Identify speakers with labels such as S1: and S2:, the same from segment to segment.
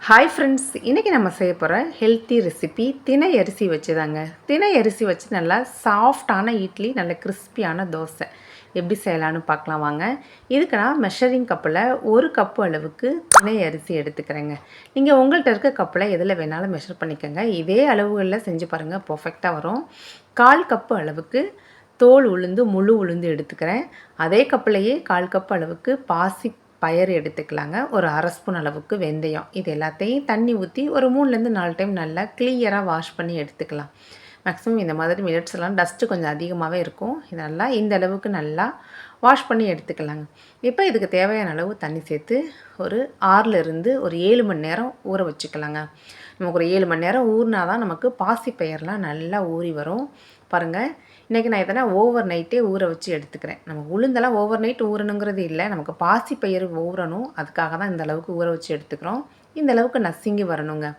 S1: Hi friends, இன்றைக்கி நம்ம செய்ய போகிற ஹெல்த்தி ரெசிபி தினை அரிசி வச்சு தாங்க. தினை அரிசி வச்சு நல்லா சாஃப்டான இட்லி, நல்ல கிறிஸ்பியான தோசை எப்படி செய்யலான்னு பார்க்கலாம் வாங்க. இதுக்கு நான் மெஷரிங் கப்பில் 1 கப்பு அளவுக்கு தினை அரிசி எடுத்துக்கிறேங்க. நீங்கள் உங்கள்கிட்ட இருக்க கப்பில் எதில் வேணாலும் மெஷர் பண்ணிக்கோங்க. இதே அளவுகளில் செஞ்சு பாருங்கள், பர்ஃபெக்டாக வரும். 1/4 கப்பு அளவுக்கு தோல் உளுந்து, முழு உளுந்து எடுத்துக்கிறேன். அதே கப்புலையே 1/4 கப்பு அளவுக்கு பாசி பயறு எடுத்துக்கலாங்க. ஒரு 1/2 ஸ்பூன் அளவுக்கு வெந்தயம். இது எல்லாத்தையும் தண்ணி ஊற்றி ஒரு 3லேருந்து 4 டைம் நல்லா கிளியராக வாஷ் பண்ணி எடுத்துக்கலாம். மேக்ஸிமம் இந்த மாதிரி மில்லட்ஸ் எல்லாம் டஸ்ட்டு கொஞ்சம் அதிகமாகவே இருக்கும். இதெல்லாம் இந்த அளவுக்கு நல்லா வாஷ் பண்ணி எடுத்துக்கலாங்க. இப்போ இதுக்கு தேவையான அளவு தண்ணி சேர்த்து ஒரு 6லேருந்து ஒரு 7 மணி நேரம் ஊற வச்சுக்கலாங்க. நமக்கு ஒரு 7 மணி நேரம் ஊறினா தான் நமக்கு பாசிப்பயிரெலாம் நல்லா ஊறி வரும். பாருங்கள், இன்றைக்கி நான் எதனா ஓவர் நைட்டே ஊற வச்சு எடுத்துக்கிறேன். நமக்கு உளுந்தெல்லாம் ஓவர் நைட் ஊறணுங்கிறது இல்லை, நமக்கு பாசிப்பயிறு ஊறணும். அதுக்காக தான் இந்த அளவுக்கு ஊற வச்சு எடுத்துக்கிறோம். இந்த அளவுக்கு நசுங்கி வரணுங்க.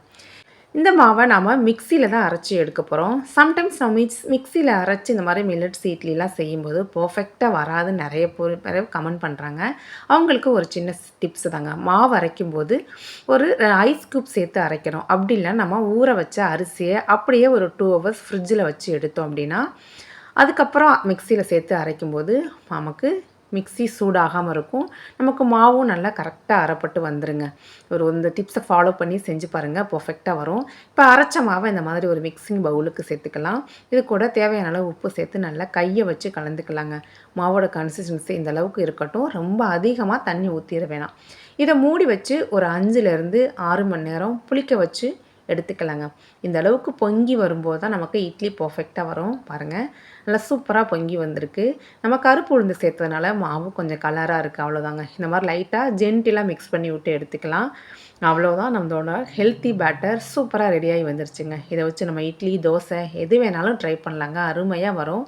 S1: இந்த மாவை நாம் மிக்சியில் தான் அரைச்சி எடுக்க போகிறோம். சம்டைம்ஸ் நம்ம மிக்சியில் அரைச்சி இந்த மாதிரி மில்லட்ஸ் இட்லிலாம் செய்யும்போது பர்ஃபெக்டாக வராது. நிறைய பேர் கமெண்ட் பண்ணுறாங்க. அவங்களுக்கு ஒரு சின்ன டிப்ஸ் தாங்க. மாவு அரைக்கும்போது ஒரு ஐஸ் க்யூப் சேர்த்து அரைக்கணும். அப்படி இல்லை நம்ம ஊற வச்ச அரிசியை அப்படியே ஒரு 2 hours ஃப்ரிட்ஜில் வச்சு எடுத்தோம் அப்படின்னா, அதுக்கப்புறம் மிக்சியில் சேர்த்து அரைக்கும்போது நமக்கு மிக்சி சூடாகாமல் இருக்கும். நமக்கு மாவும் நல்லா கரெக்டாக அரைப்பட்டு வந்துடுங்க. இந்த டிப்ஸை ஃபாலோ பண்ணி செஞ்சு பாருங்கள், பர்ஃபெக்டாக வரும். இப்போ அரைச்ச மாவை இந்த மாதிரி ஒரு மிக்சிங் பவுலுக்கு சேர்த்துக்கலாம். இது கூட தேவையான அளவு உப்பு சேர்த்து நல்லா கையை வச்சு கலந்துக்கலாங்க. மாவோட கன்சிஸ்டன்சி இந்த அளவுக்கு இருக்கட்டும். ரொம்ப அதிகமாக தண்ணி ஊற்றிட வேணாம். இதை மூடி வச்சு ஒரு 5லேருந்து 6 மணி நேரம் புளிக்க வச்சு எடுத்துக்கலாங்க. இந்த அளவுக்கு பொங்கி வரும்போது தான் நமக்கு இட்லி பர்ஃபெக்டாக வரும். பாருங்கள், நல்லா சூப்பராக பொங்கி வந்திருக்கு. நம்ம கருப்பு உளுந்து சேர்த்ததுனால மாவு கொஞ்சம் கலராக இருக்குது, அவ்வளோதாங்க. இந்த மாதிரி லைட்டாக ஜென்டிலாக மிக்ஸ் பண்ணி விட்டு எடுத்துக்கலாம். அவ்வளோதான், நம்மளோட ஹெல்த்தி பேட்டர் சூப்பராக ரெடியாகி வந்துருச்சுங்க. இதை வச்சு நம்ம இட்லி, தோசை எது வேணாலும் ட்ரை பண்ணலாங்க. அருமையாக வரும்.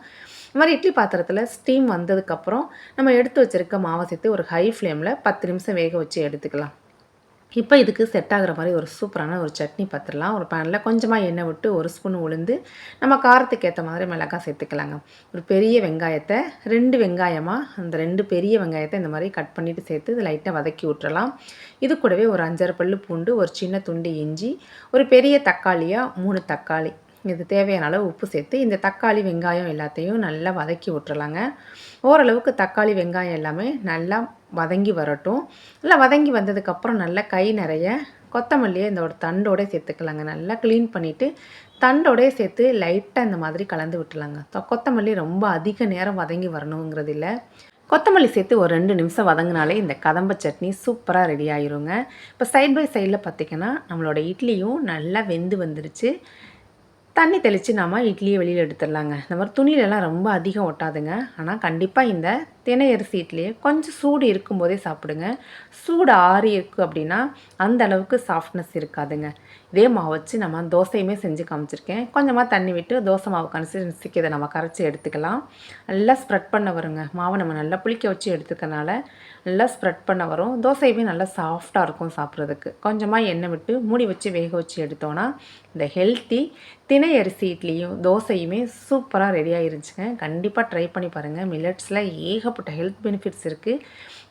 S1: இந்த மாதிரி இட்லி பாத்திரத்தில் ஸ்டீம் வந்ததுக்கப்புறம் நம்ம எடுத்து வச்சுருக்க மாவை சேர்த்து ஒரு ஹை ஃப்ளேமில் 10 நிமிஷம் வேக வச்சு எடுத்துக்கலாம். இப்போ இதுக்கு செட் ஆகிற மாதிரி ஒரு சூப்பரான ஒரு சட்னி பார்த்துடலாம். ஒரு பேனில் கொஞ்சமாக எண்ணெய் விட்டு 1 ஸ்பூன் உளுந்து, நம்ம காரத்துக்கு ஏற்ற மாதிரி மிளகாய் சேர்த்துக்கலாங்க. ஒரு பெரிய வெங்காயத்தை 2 வெங்காயமாக, அந்த 2 பெரிய வெங்காயத்தை இந்த மாதிரி கட் பண்ணிவிட்டு சேர்த்து இது லைட்டாக வதக்கி விட்டுறலாம். இது கூடவே ஒரு 5 பல்லு பூண்டு, ஒரு சின்ன துண்டு இஞ்சி, ஒரு பெரிய தக்காளியாக 3 தக்காளி, இது தேவையான அளவு உப்பு சேர்த்து இந்த தக்காளி வெங்காயம் எல்லாத்தையும் நல்லா வதக்கி விட்டுறலாங்க. ஓரளவுக்கு தக்காளி வெங்காயம் எல்லாமே நல்லா வதங்கி வரட்டும். நல்லா வதங்கி வந்ததுக்கப்புறம் நல்லா கை நிறைய கொத்தமல்லியை இந்த ஒரு தண்டோட சேர்த்துக்கலாங்க. நல்லா க்ளீன் பண்ணிவிட்டு தண்டோடய சேர்த்து லைட்டாக இந்த மாதிரி கலந்து விட்டுலாங்க. கொத்தமல்லி ரொம்ப அதிக நேரம் வதங்கி வரணுங்கிறது இல்லை. கொத்தமல்லி சேர்த்து ஒரு 2 நிமிஷம் வதங்கினாலே இந்த கதம்ப சட்னி சூப்பராக ரெடி ஆகிருங்க. இப்போ சைட் பை சைடில் பார்த்திங்கன்னா நம்மளோட இட்லியும் நல்லா வெந்து வந்துருச்சு. தண்ணி தெளித்து நம்ம இட்லியை வெளியில் எடுத்துடலாங்க. இந்த மாதிரி துணியிலலாம் ரொம்ப அதிகம் ஒட்டாதுங்க. ஆனால் கண்டிப்பாக இந்த தினை அரிசி இட்லியை கொஞ்சம் சூடு இருக்கும்போதே சாப்பிடுங்க. சூடு ஆறி இருக்குது அப்படின்னா அந்த அளவுக்கு சாஃப்ட்னஸ் இருக்காதுங்க. இதே மாவு வச்சு நம்ம தோசையுமே செஞ்சு காமிச்சிருக்கேன். கொஞ்சமாக தண்ணி விட்டு தோசை மாவு கன்சிஸ்டன்சிக்கு இதை நம்ம கரைச்சி எடுத்துக்கலாம். நல்லா ஸ்ப்ரெட் பண்ண வருங்க. மாவை நம்ம நல்லா புளிக்க வச்சு எடுத்துக்கனால நல்லா ஸ்ப்ரெட் பண்ண வரும். தோசையுமே நல்லா சாஃப்டாக இருக்கும் சாப்பிட்றதுக்கு. கொஞ்சமாக எண்ணெய் விட்டு மூடி வச்சு வேக வச்சு எடுத்தோன்னா இந்த ஹெல்த்தி தினை அரிசி இட்லியும் தோசையுமே சூப்பராக ரெடி ஆகிருச்சுங்க. கண்டிப்பாக ட்ரை பண்ணி பாருங்கள். மில்லட்ஸில் ஏகப்பட்ட ஹெல்த் பெனிஃபிட்ஸ் இருக்குது.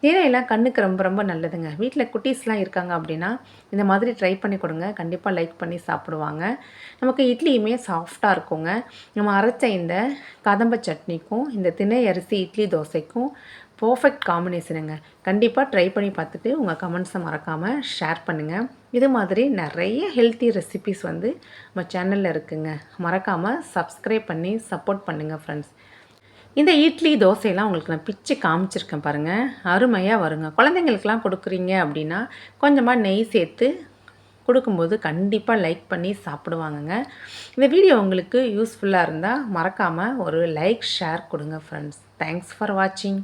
S1: தினையெல்லாம் கண்ணுக்கு ரொம்ப ரொம்ப நல்லதுங்க. வீட்டில் குட்டீஸ்லாம் இருக்காங்க அப்படின்னா இந்த மாதிரி ட்ரை பண்ணி கொடுங்க. கண்டிப்பாக லைக் பண்ணி சாப்பிடுவாங்க. நமக்கு இட்லியுமே சாஃப்டாக இருக்குங்க. நம்ம அரைச்ச இந்த கதம்ப சட்னிக்கும் இந்த தினை அரிசி இட்லி தோசைக்கும் பர்ஃபெக்ட் காம்பினேஷனுங்க. கண்டிப்பாக ட்ரை பண்ணி பார்த்துட்டு உங்கள் கமெண்ட்ஸை மறக்காமல் ஷேர் பண்ணுங்கள். இது மாதிரி நிறைய ஹெல்த்தி ரெசிபீஸ் நம்ம சேனலில் இருக்குங்க. மறக்காமல் சப்ஸ்கிரைப் பண்ணி சப்போர்ட் பண்ணுங்கள் ஃப்ரெண்ட்ஸ். இந்த இட்லி தோசையெல்லாம் உங்களுக்கு நான் பிச்சு காமிச்சிருக்கேன் பாருங்கள், அருமையாக வருங்க. குழந்தைங்களுக்கெல்லாம் கொடுக்குறீங்க அப்படின்னா கொஞ்சமாக நெய் சேர்த்து கொடுக்கும்போது கண்டிப்பாக லைக் பண்ணி சாப்பிடுவாங்கங்க. இந்த வீடியோ உங்களுக்கு யூஸ்ஃபுல்லாக இருந்தால் மறக்காமல் ஒரு லைக் ஷேர் கொடுங்க ஃப்ரெண்ட்ஸ். தேங்க்ஸ் ஃபார் வாட்சிங்.